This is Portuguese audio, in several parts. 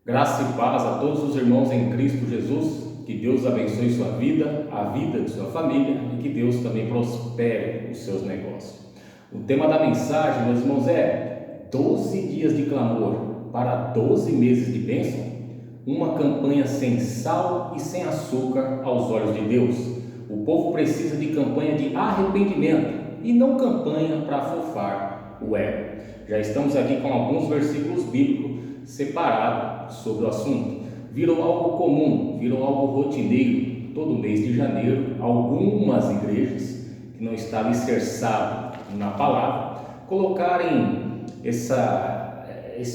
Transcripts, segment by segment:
Graça e paz a todos os irmãos em Cristo Jesus, que Deus abençoe sua vida, a vida de sua família e que Deus também prospere os seus negócios. O tema da mensagem, meus irmãos, é 12 dias de clamor para 12 meses de bênção, uma campanha sem sal e sem açúcar aos olhos de Deus. O povo precisa de campanha de arrependimento e não campanha para afofar o ego. Já estamos aqui com alguns versículos bíblicos separados sobre o assunto. Virou algo comum, virou algo rotineiro, todo mês de janeiro, algumas igrejas que não estão alicerçadas na palavra, colocarem esse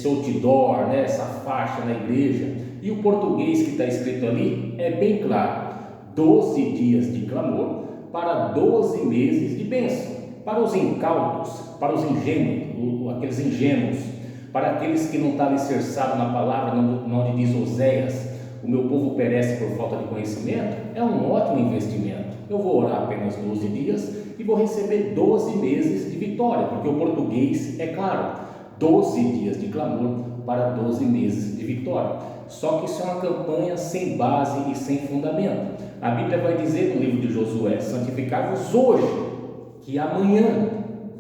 outdoor, essa faixa na igreja, e o português que está escrito ali é bem claro: 12 dias de clamor para 12 meses de bênção. Para os incautos, para os ingênuos, aqueles ingênuos, para aqueles que não estão alicerçados na palavra, onde diz Oséias, o meu povo perece por falta de conhecimento, é um ótimo investimento. Eu vou orar apenas 12 dias e vou receber 12 meses de vitória, porque o português é claro: 12 dias de clamor para 12 meses de vitória. Só que isso é uma campanha sem base e sem fundamento. A Bíblia vai dizer no livro de Josué: santificai-vos hoje, que amanhã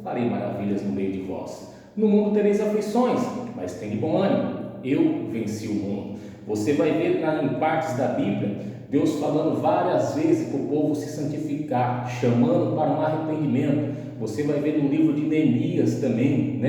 farei maravilhas no meio de vós. No mundo tereis aflições, mas tem de bom ânimo, eu venci o mundo. Você vai ver em partes da Bíblia Deus falando várias vezes para o povo se santificar, chamando para um arrependimento. Você vai ver no livro de Neemias também,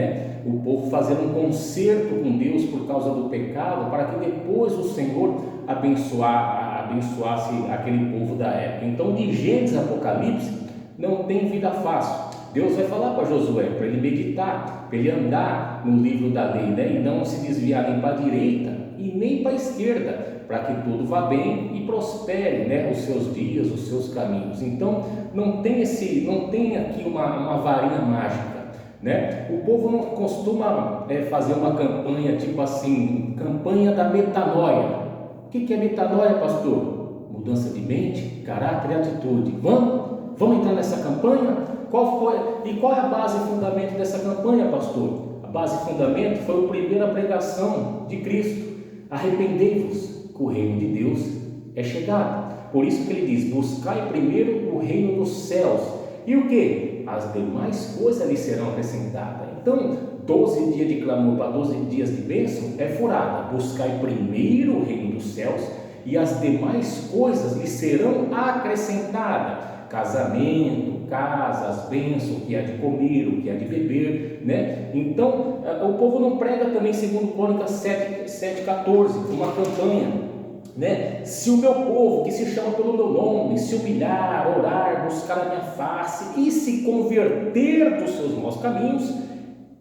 o povo fazendo um concerto com Deus por causa do pecado, para que depois o Senhor abençoasse aquele povo da época. Então, de Gênesis a Apocalipse não tem vida fácil. Deus vai falar para Josué, para ele meditar, para ele andar no livro da lei, e não se desviar nem para a direita e nem para a esquerda, para que tudo vá bem e prospere, os seus dias, os seus caminhos. Então, não tem aqui uma varinha mágica, O povo não costuma fazer uma campanha tipo assim, campanha da metanoia. O que é metanoia, pastor? Mudança de mente, caráter e atitude. Vamos entrar nessa campanha? Qual é a base e fundamento dessa campanha, pastor? A base e fundamento foi a primeira pregação de Cristo: arrependei-vos, que o reino de Deus é chegado. Por isso que ele diz: buscai primeiro o reino dos céus, e o que? As demais coisas lhe serão acrescentadas. Então, 12 dias de clamor para 12 dias de bênção é furada. Buscai primeiro o reino dos céus, e as demais coisas lhe serão acrescentadas. Casamento, casa, as bênçãos, o que há de comer, o que há de beber, Então, o povo não prega também, segundo Crônicas 7:14, uma campanha, Se o meu povo, que se chama pelo meu nome, se humilhar, orar, buscar a minha face e se converter dos seus maus caminhos,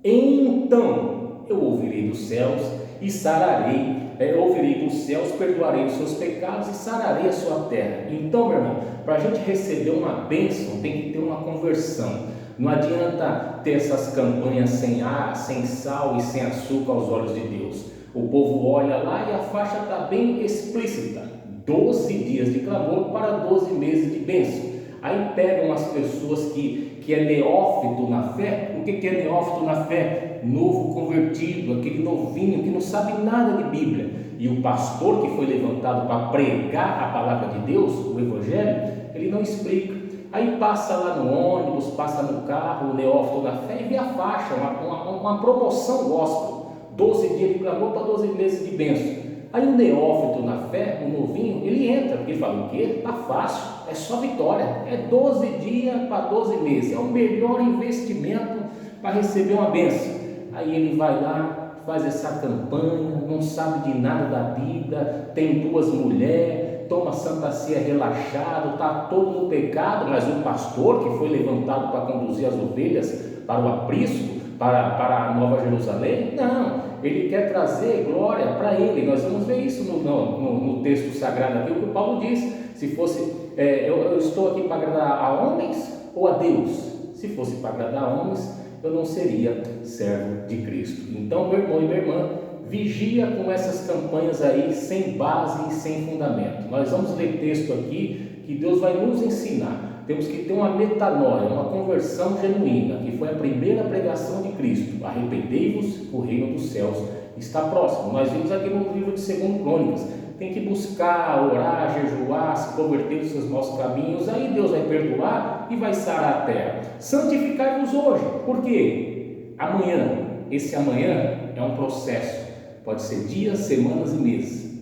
então eu ouvirei dos céus e sararei. Ouvirei dos céus, perdoarei os seus pecados e sararei a sua terra. Então, meu irmão, para a gente receber uma bênção, tem que ter uma conversão. Não adianta ter essas campanhas sem sal e sem açúcar aos olhos de Deus. O povo olha lá e a faixa está bem explícita: 12 dias de clamor para 12 meses de bênção. Aí pegam as pessoas que é neófito na fé. O que é neófito na fé? Novo convertido, aquele novinho que não sabe nada de Bíblia. E o pastor que foi levantado para pregar a palavra de Deus, o Evangelho, ele não explica. Aí passa lá no ônibus, passa no carro, o neófito na fé, e vê a faixa, uma promoção gospel: 12 dias de clamor para 12 meses de bênção. Aí o neófito na fé, o novinho, ele entra, porque ele fala: o quê? Está fácil, é só vitória, é 12 dias para 12 meses, é o melhor investimento para receber uma bênção. Aí ele vai lá, faz essa campanha, não sabe de nada da Bíblia, tem 2 mulheres, toma Santa Ceia relaxado, está todo no pecado, mas o pastor que foi levantado para conduzir as ovelhas para o aprisco, para a Nova Jerusalém, não, ele quer trazer glória para ele. Nós vamos ver isso no texto sagrado, viu, que o Paulo diz: se fosse, eu estou aqui para agradar a homens ou a Deus? Se fosse para agradar a homens, eu não seria servo de Cristo. Então, meu irmão e minha irmã, vigia com essas campanhas aí sem base e sem fundamento. Nós vamos ler texto aqui que Deus vai nos ensinar. Temos que ter uma metanoia, uma conversão genuína, que foi a primeira pregação de Cristo: arrependei-vos, o reino dos céus está próximo. Nós vimos aqui no livro de 2 Crônicas, tem que buscar, orar, jejuar, se converter dos seus maus caminhos, aí Deus vai perdoar e vai sarar a terra. Santificai-vos hoje, por quê? Amanhã, esse amanhã é um processo, pode ser dias, semanas e meses.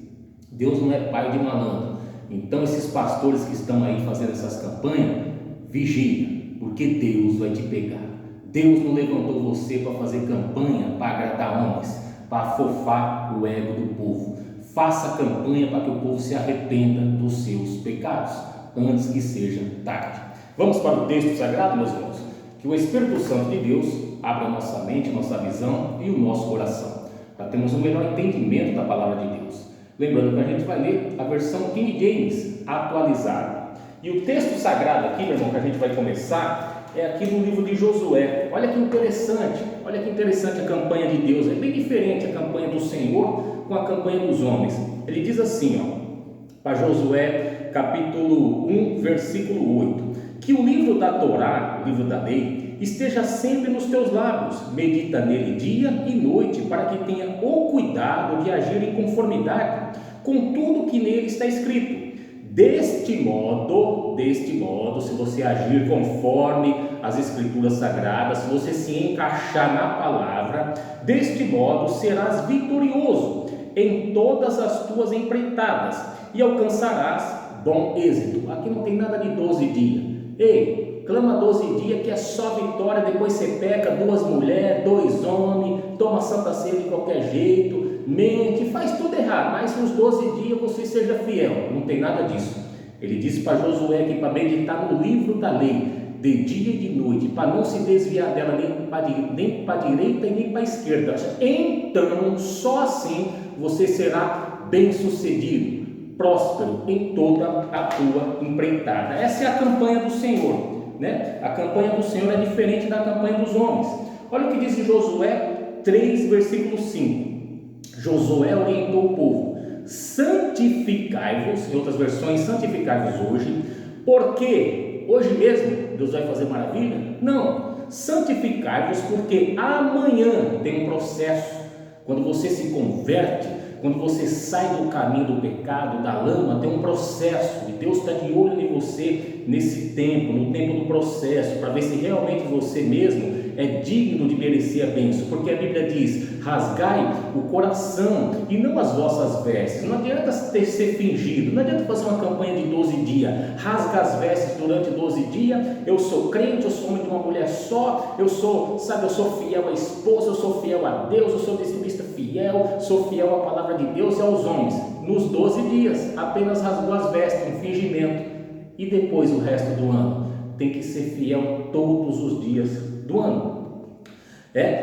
Deus não é pai de malandro. Então esses pastores que estão aí fazendo essas campanhas, vigia, porque Deus vai te pegar. Deus não levantou você para fazer campanha, para agradar homens, para afofar o ego do povo. Faça campanha para que o povo se arrependa dos seus pecados, antes que seja tarde. Vamos para o texto sagrado, meus irmãos? Que o Espírito Santo de Deus abra nossa mente, nossa visão e o nosso coração, para termos um melhor entendimento da palavra de Deus. Lembrando que a gente vai ler a versão King James atualizada. E o texto sagrado aqui, meu irmão, que a gente vai começar, é aqui no livro de Josué. Olha que interessante a campanha de Deus. É bem diferente a campanha do Senhor com a campanha dos homens. Ele diz assim, para Josué capítulo 1, versículo 8: que o livro da Torá, o livro da lei, esteja sempre nos teus lábios, medita nele dia e noite, para que tenha o cuidado de agir em conformidade com tudo que nele está escrito. Deste modo, se você agir conforme as escrituras sagradas, se você se encaixar na palavra, deste modo serás vitorioso em todas as tuas empreitadas e alcançarás bom êxito. Aqui não tem nada de 12 dias. Ei, clama 12 dias que é só vitória, depois você peca, 2 mulheres, 2 homens, toma santa ceia de qualquer jeito, mente, faz tudo errado, mas nos 12 dias você seja fiel. Não tem nada disso. Ele disse para Josué que para meditar no livro da lei, de dia e de noite, para não se desviar dela nem para a direita e nem para a esquerda. Então, só assim você será bem sucedido, próspero em toda a tua empreitada. Essa é a campanha do Senhor, né? A campanha do Senhor é diferente da campanha dos homens. Olha o que diz em Josué 3, versículo 5. Josué orientou o povo: santificai-vos, em outras versões, santificai-vos hoje, porque hoje mesmo Deus vai fazer maravilha? Não, santificai-vos porque amanhã tem um processo. Quando você se converte, quando você sai do caminho do pecado, da lama, tem um processo, e Deus está de olho em você nesse tempo, no tempo do processo, para ver se realmente você mesmo é digno de merecer a bênção, porque a Bíblia diz: rasgai o coração e não as vossas vestes. Não adianta ser fingido, não adianta fazer uma campanha de 12 dias, rasga as vestes durante 12 dias, eu sou crente, eu sou homem de uma mulher só, eu sou fiel à esposa, eu sou fiel a Deus, eu sou dizimista fiel, sou fiel à palavra de Deus e aos homens. Nos 12 dias, apenas rasgou as vestes, um fingimento, e depois o resto do ano, tem que ser fiel todos os dias do ano.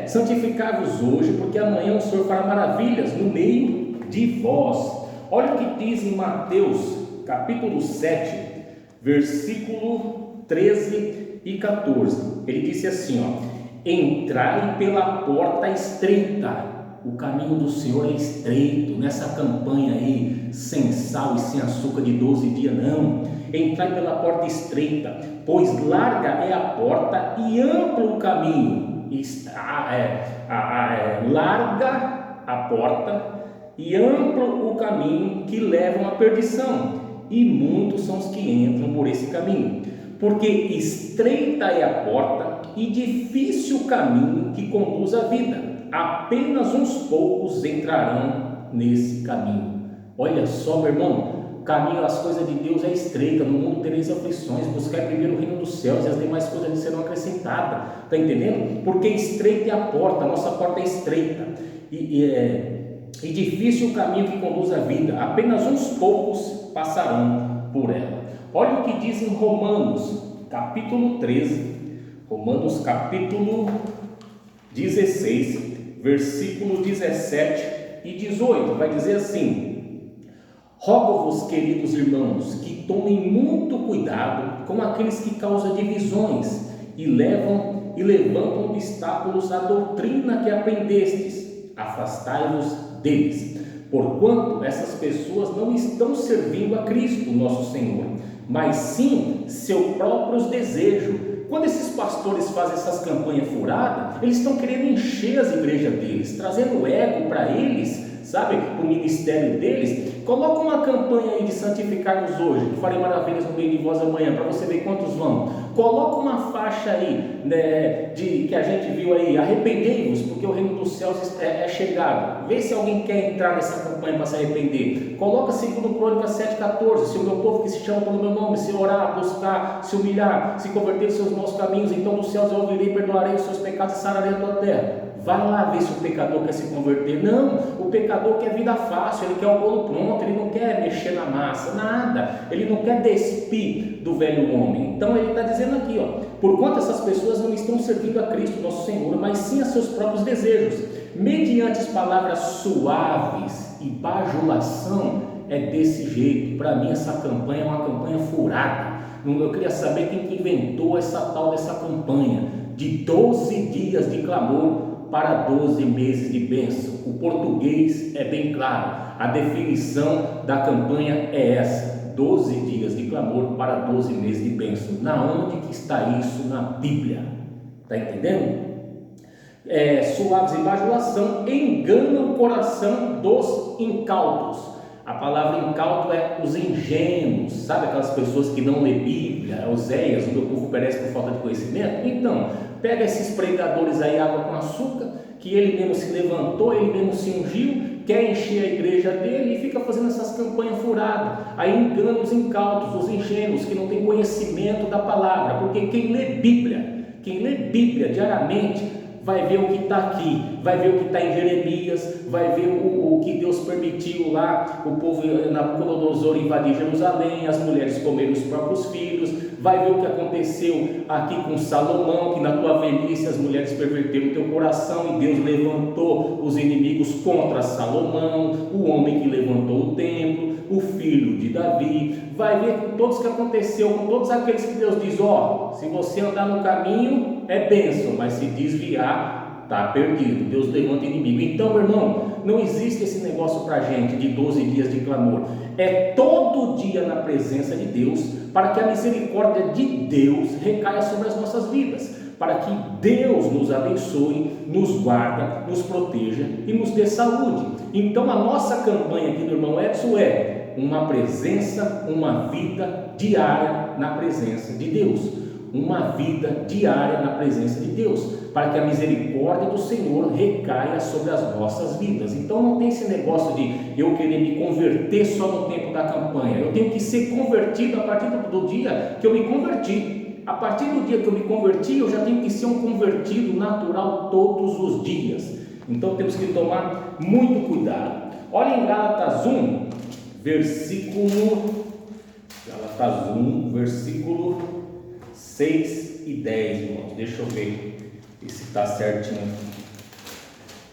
Santificai-vos hoje, porque amanhã o Senhor fará maravilhas no meio de vós. Olha o que diz em Mateus capítulo 7, versículo 13 e 14. Ele disse assim, entrai pela porta estreita. O caminho do Senhor é estreito, nessa campanha aí, sem sal e sem açúcar de 12 dias, não. Entrai pela porta estreita, pois larga é a porta e amplo o caminho. Larga a porta e amplo o caminho que levam à perdição, e muitos são os que entram por esse caminho. Porque estreita é a porta e difícil o caminho que conduz à vida. Apenas uns poucos entrarão nesse caminho. Olha só, meu irmão, o caminho às coisas de Deus é estreita. No mundo tereis aflições, buscai primeiro o reino dos céus, e as demais coisas lhe serão acrescentadas. Está entendendo? Porque estreita é a porta, a nossa porta é estreita, e difícil o caminho que conduz à vida. Apenas uns poucos passarão por ela. Olha o que diz em Romanos capítulo 13, Romanos capítulo 16, versículo 17 e 18, vai dizer assim: rogo-vos, queridos irmãos, que tomem muito cuidado com aqueles que causam divisões e levantam obstáculos à doutrina que aprendestes. Afastai-vos deles, porquanto essas pessoas não estão servindo a Cristo, nosso Senhor, mas sim seus próprios desejos, quando esses pastores fazem essas campanhas furadas, eles estão querendo encher as igrejas deles, trazendo ego para eles, sabe, o ministério deles. Coloca uma campanha aí de santificar-nos hoje, que farei maravilhas no meio de vós amanhã, para você ver quantos vão. Coloca uma faixa aí, né, que a gente viu aí, arrependei-vos, porque o reino dos céus é chegado. Vê se alguém quer entrar nessa campanha para se arrepender. Coloca 2 Crônicas 7,14, se o meu povo que se chama pelo meu nome, se orar, buscar, se humilhar, se converter dos seus maus caminhos, então dos céus eu ouvirei, perdoarei os seus pecados e sararei a tua terra. Vai lá ver se o pecador quer se converter. Não, o pecador quer vida fácil, ele quer o bolo pronto, ele não quer mexer na massa, nada, ele não quer despir do velho homem. Então ele está dizendo aqui, ó, porquanto essas pessoas não estão servindo a Cristo nosso Senhor, mas sim a seus próprios desejos, mediante as palavras suaves e bajulação. É desse jeito. Para mim essa campanha é uma campanha furada. Eu queria saber quem que inventou essa tal dessa campanha de 12 dias de clamor para 12 meses de bênção. O português é bem claro, a definição da campanha é essa: 12 dias de clamor para 12 meses de bênção. Na onde que está isso na Bíblia? Está entendendo? Suaves e bajulação enganam o coração dos incautos. A palavra incauto é os ingênuos, sabe aquelas pessoas que não lê Bíblia, Oséias, o meu povo perece por falta de conhecimento? Então, pega esses pregadores aí, água com açúcar, que ele mesmo se levantou, ele mesmo se ungiu, quer encher a igreja dele e fica fazendo essas campanhas furadas, aí engana os incautos, os ingênuos, que não têm conhecimento da palavra, porque quem lê Bíblia diariamente, vai ver o que está aqui, vai ver o que está em Jeremias, vai ver o que Deus permitiu lá, o povo Nabucodonosor invadir Jerusalém, as mulheres comerem os próprios filhos, vai ver o que aconteceu aqui com Salomão, que na tua velhice as mulheres perverteram o teu coração e Deus levantou os inimigos contra Salomão, o homem que levantou o templo, o filho de Davi. Vai ver com todos que aconteceu, com todos aqueles que Deus diz, ó, se você andar no caminho é bênção, mas se desviar está perdido, Deus levanta inimigo. Então, meu irmão, não existe esse negócio para a gente de 12 dias de clamor, é todo dia na presença de Deus, para que a misericórdia de Deus recaia sobre as nossas vidas, para que Deus nos abençoe, nos guarda, nos proteja e nos dê saúde. Então a nossa campanha aqui do irmão Edson é uma presença, uma vida diária na presença de Deus, uma vida diária na presença de Deus, para que a misericórdia do Senhor recaia sobre as nossas vidas. Então não tem esse negócio de eu querer me converter só no tempo da campanha. Eu tenho que ser convertido a partir do dia que eu me converti. A partir do dia que eu me converti, eu já tenho que ser um convertido natural todos os dias. Então temos que tomar muito cuidado. Olha em Gálatas 1, versículo 6 e 10, irmãos. Deixa eu ver se está certinho.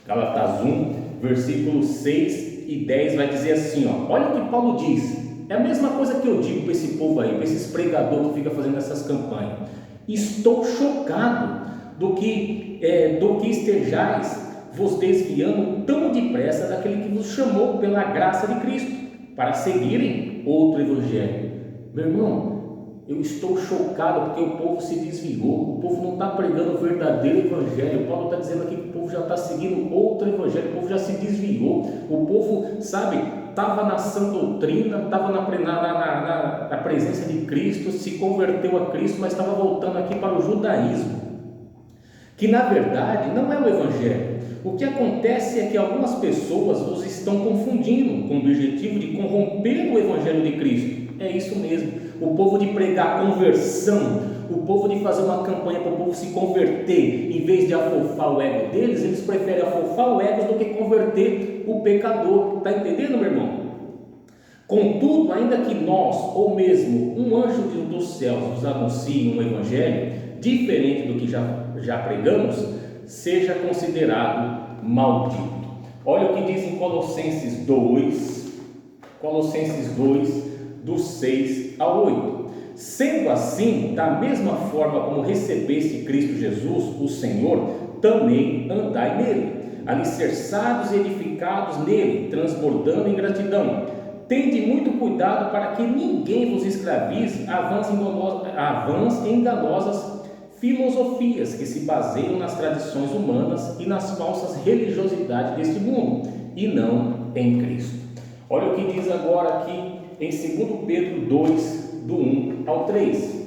Gálatas 1, versículo 6 e 10 vai dizer assim, ó, olha o que Paulo diz. É a mesma coisa que eu digo para esse povo aí, para esses pregadores que ficam fazendo essas campanhas. Estou chocado do que estejais vos desviando tão depressa daquele que vos chamou pela graça de Cristo, para seguirem outro evangelho. Meu irmão, eu estou chocado porque o povo se desviou, o povo não está pregando o verdadeiro evangelho. Paulo está dizendo aqui que o povo já está seguindo outro evangelho, o povo já se desviou, o povo, sabe, estava na sã doutrina, estava na presença de Cristo, se converteu a Cristo, mas estava voltando aqui para o judaísmo, que na verdade não é o evangelho. O que acontece é que algumas pessoas os estão confundindo com o objetivo de corromper o evangelho de Cristo. É isso mesmo, o povo de pregar conversão, o povo de fazer uma campanha para o povo se converter, em vez de afofar o ego deles, eles preferem afofar o ego do que converter o pecador. Está entendendo, meu irmão? Contudo, ainda que nós, ou mesmo um anjo dos céus, nos anuncie um evangelho diferente do que já pregamos, seja considerado maldito. Olha o que diz em Colossenses 2, do 6 ao 8. Sendo assim, da mesma forma como recebeste Cristo Jesus, o Senhor, também andai nele, alicerçados e edificados nele, transbordando em gratidão. Tende muito cuidado para que ninguém vos escravize a vãs e enganosas filosofias que se baseiam nas tradições humanas e nas falsas religiosidades deste mundo, e não em Cristo. Olha o que diz agora aqui em 2 Pedro 2, do 1 ao 3.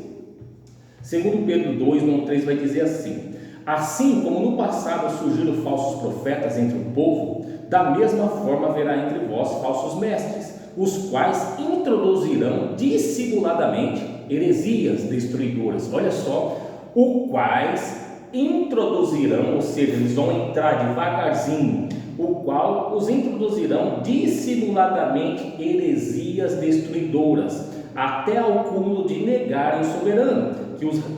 2 Pedro 2, do 1 ao 3 vai dizer assim: assim como no passado surgiram falsos profetas entre o povo, da mesma forma haverá entre vós falsos mestres, os quais introduzirão dissimuladamente heresias destruidoras. Olha só, os quais introduzirão, ou seja, eles vão entrar devagarzinho, o qual os introduzirão dissimuladamente heresias destruidoras, até ao cúmulo de negarem o soberano,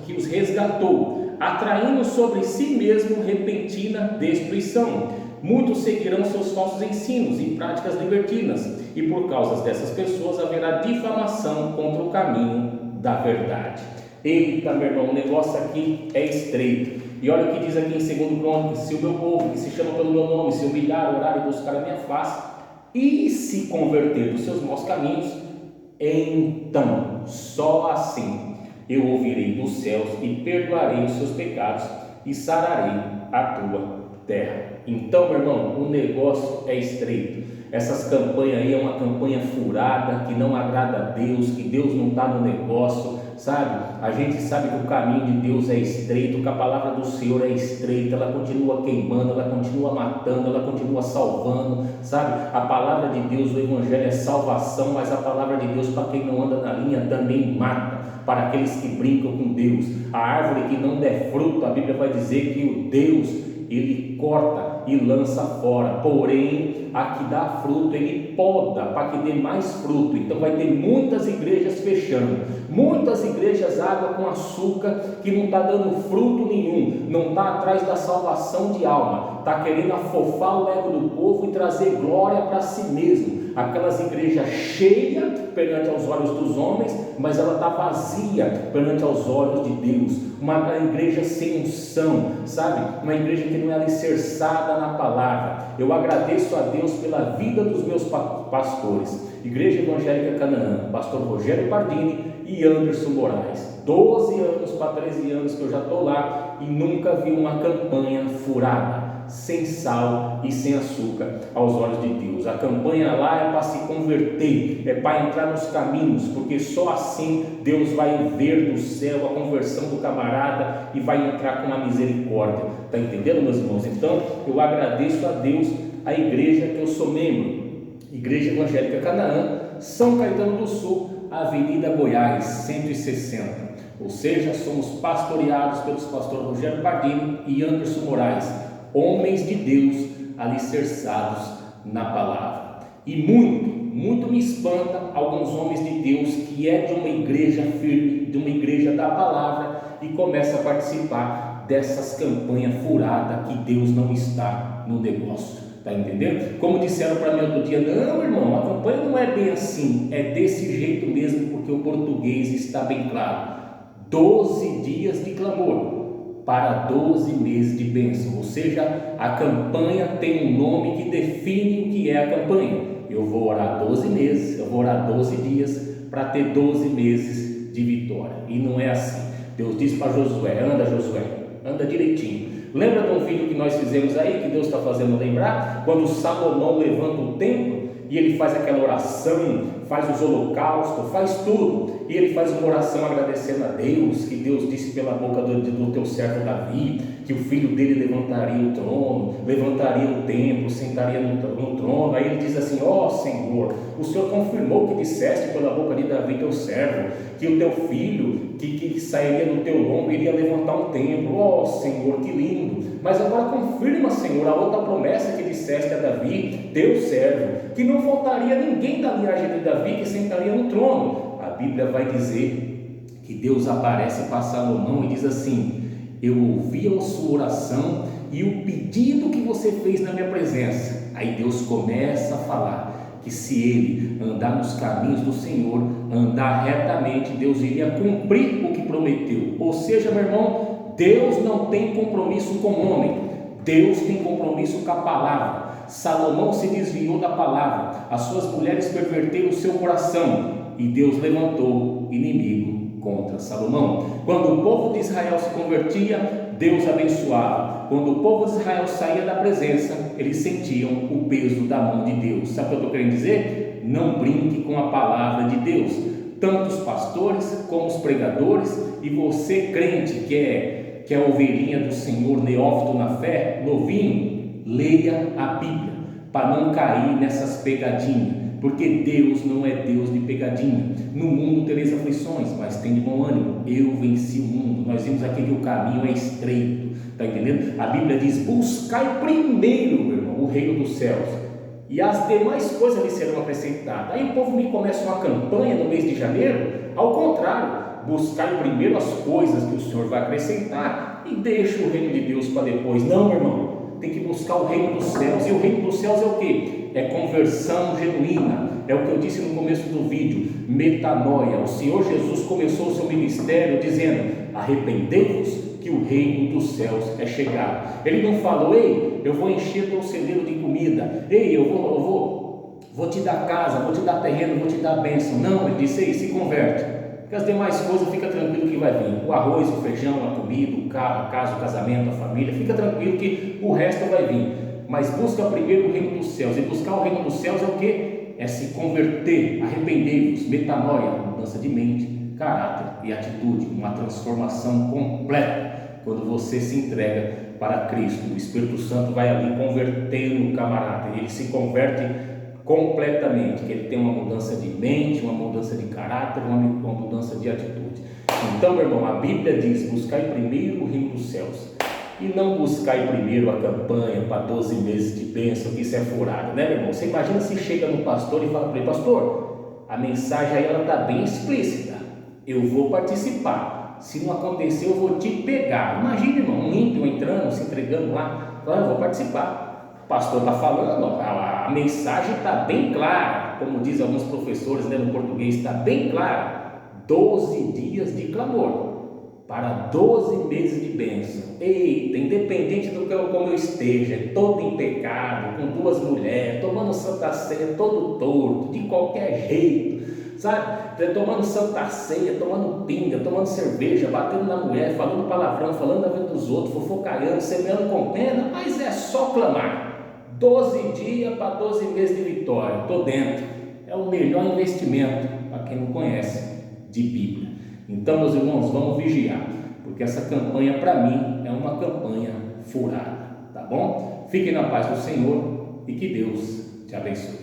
que os resgatou, atraindo sobre si mesmo repentina destruição. Muitos seguirão seus falsos ensinos e práticas libertinas, e por causa dessas pessoas haverá difamação contra o caminho da verdade. Eita, meu irmão, o negócio aqui é estreito. E olha o que diz aqui em 2 Crônicas: se o meu povo, que se chama pelo meu nome, se humilhar, orar e buscar a minha face, e se converter dos seus maus caminhos, então, só assim, eu ouvirei dos céus e perdoarei os seus pecados e sararei a tua terra. Então, meu irmão, o negócio é estreito. Essas campanhas aí é uma campanha furada, que não agrada a Deus, que Deus não está no negócio, sabe? A gente sabe que o caminho de Deus é estreito, que a palavra do Senhor é estreita, ela continua queimando, ela continua matando, ela continua salvando, sabe? A palavra de Deus, o Evangelho é salvação, mas a palavra de Deus, para quem não anda na linha, também mata. Para aqueles que brincam com Deus, a árvore que não der fruto, a Bíblia vai dizer que o Deus, ele corta e lança fora, porém a que dá fruto ele poda para que dê mais fruto. Então vai ter muitas igrejas fechando, muitas igrejas água com açúcar, que não está dando fruto nenhum, não está atrás da salvação de alma, está querendo afofar o ego do povo e trazer glória para si mesmo. Aquelas igrejas cheias perante aos olhos dos homens, mas ela está vazia perante aos olhos de Deus. Uma igreja sem unção, sabe? Uma igreja que não é alicerçada na palavra. Eu agradeço a Deus pela vida dos meus pastores. Igreja Evangélica Canaã, pastor Rogério Pardini e Anderson Moraes. 12 anos para 13 anos que eu já estou lá e nunca vi uma campanha furada, sem sal e sem açúcar aos olhos de Deus. A campanha lá é para se converter, é para entrar nos caminhos, porque só assim Deus vai ver do céu a conversão do camarada e vai entrar com a misericórdia. Está entendendo, meus irmãos? Então eu agradeço a Deus, a igreja que eu sou membro, Igreja Evangélica Canaã, São Caetano do Sul, Avenida Goiás 160. Ou seja, somos pastoreados pelos pastores Rogério Pardini e Anderson Moraes, homens de Deus alicerçados na palavra. E muito me espanta alguns homens de Deus que é de uma igreja firme, de uma igreja da palavra, e começa a participar dessas campanhas furadas que Deus não está no negócio. Está entendendo? Como disseram para mim outro dia: não, irmão, a campanha não é bem assim, é desse jeito mesmo, porque o português está bem claro. 12 dias de clamor para 12 meses de bênção. Ou seja, a campanha tem um nome que define o que é a campanha. Eu vou orar 12 meses, eu vou orar 12 dias para ter 12 meses de vitória. E não é assim. Deus disse para Josué: anda, Josué, anda direitinho. Lembra de um vídeo que nós fizemos aí, que Deus está fazendo lembrar? Quando Salomão levanta o templo e ele faz aquela oração, faz os holocaustos, faz tudo, e ele faz uma oração agradecendo a Deus, que Deus disse pela boca do teu servo Davi, que o filho dele levantaria o trono, levantaria o templo, sentaria no trono. Aí ele diz assim: ó Senhor, o Senhor confirmou que disseste pela boca de Davi teu servo, que o teu filho, que sairia do teu lombo, iria levantar um templo. Ó Senhor, que lindo! Mas agora confirma, Senhor, a outra promessa que disseste a Davi, teu servo, que não faltaria ninguém da linhagem de Davi que sentaria no trono. A Bíblia vai dizer que Deus aparece para Salomão e diz assim: eu ouvi a sua oração e o pedido que você fez na minha presença. Aí Deus começa a falar que se ele andar nos caminhos do Senhor, andar retamente, Deus iria cumprir o que prometeu. Ou seja, meu irmão, Deus não tem compromisso com o homem, Deus tem compromisso com a palavra. Salomão se desviou da palavra, as suas mulheres perverteram o seu coração, e Deus levantou inimigo contra Salomão. Quando o povo de Israel se convertia, Deus abençoava. Quando o povo de Israel saía da presença, eles sentiam o peso da mão de Deus. Sabe o que eu estou querendo dizer? Não brinque com a palavra de Deus. Tanto os pastores como os pregadores, e você crente que é ovelhinha do Senhor, neófito na fé, novinho, leia a Bíblia para não cair nessas pegadinhas, porque Deus não é Deus de pegadinha. No mundo tereis aflições, mas tem de bom ânimo, eu venci o mundo. Nós vimos aqui que o caminho é estreito, está entendendo? A Bíblia diz: buscai primeiro, meu irmão, o reino dos céus, e as demais coisas lhe serão acrescentadas. Aí o povo me começa uma campanha no mês de janeiro, ao contrário, buscai primeiro as coisas que o Senhor vai acrescentar e deixa o reino de Deus para depois. Não, meu irmão, tem que buscar o reino dos céus. E o reino dos céus é o quê? É conversão genuína. É o que eu disse no começo do vídeo, metanoia. O Senhor Jesus começou o seu ministério dizendo: arrependei-vos que o reino dos céus é chegado. Ele não falou: ei, eu vou encher teu celeiro de comida, ei, eu vou te dar casa, vou te dar terreno, vou te dar bênção. Não, ele disse: ei, se converte, porque as demais coisas fica tranquilo que vai vir, o arroz, o feijão, a comida, o carro, a casa, o casamento, a família, fica tranquilo que o resto vai vir. Mas busca primeiro o reino dos céus. E buscar o reino dos céus é o quê? É se converter, arrepender-vos, metanoia, mudança de mente, caráter e atitude, uma transformação completa. Quando você se entrega para Cristo, o Espírito Santo vai ali convertendo o camarada, e ele se converte completamente, que ele tem uma mudança de mente, uma mudança de caráter, uma mudança de atitude. Então, meu irmão, a Bíblia diz: buscai primeiro o reino dos céus, e não buscai primeiro a campanha para 12 meses de bênção, que isso é furado, né, meu irmão? Você imagina se chega no pastor e fala para ele: pastor, a mensagem aí ela está bem explícita, eu vou participar, se não acontecer eu vou te pegar. Imagina, irmão, um ímpio entrando, se entregando lá, falando: eu vou participar. O pastor está falando, a mensagem está bem clara, como dizem alguns professores, né, no português, está bem clara: 12 dias de clamor para 12 meses de bênção. Eita, independente do que como eu esteja, todo em pecado, com 2 mulheres, tomando santa ceia todo torto, de qualquer jeito, sabe, tomando santa ceia, tomando pinga, tomando cerveja, batendo na mulher, falando palavrão, falando da vida dos outros, fofocaiando, semeando com pena, mas é só clamar. 12 dias para 12 meses de vitória, estou dentro. É o melhor investimento para quem não conhece de Bíblia. Então, meus irmãos, vamos vigiar, porque essa campanha para mim é uma campanha furada, tá bom? Fiquem na paz do Senhor e que Deus te abençoe.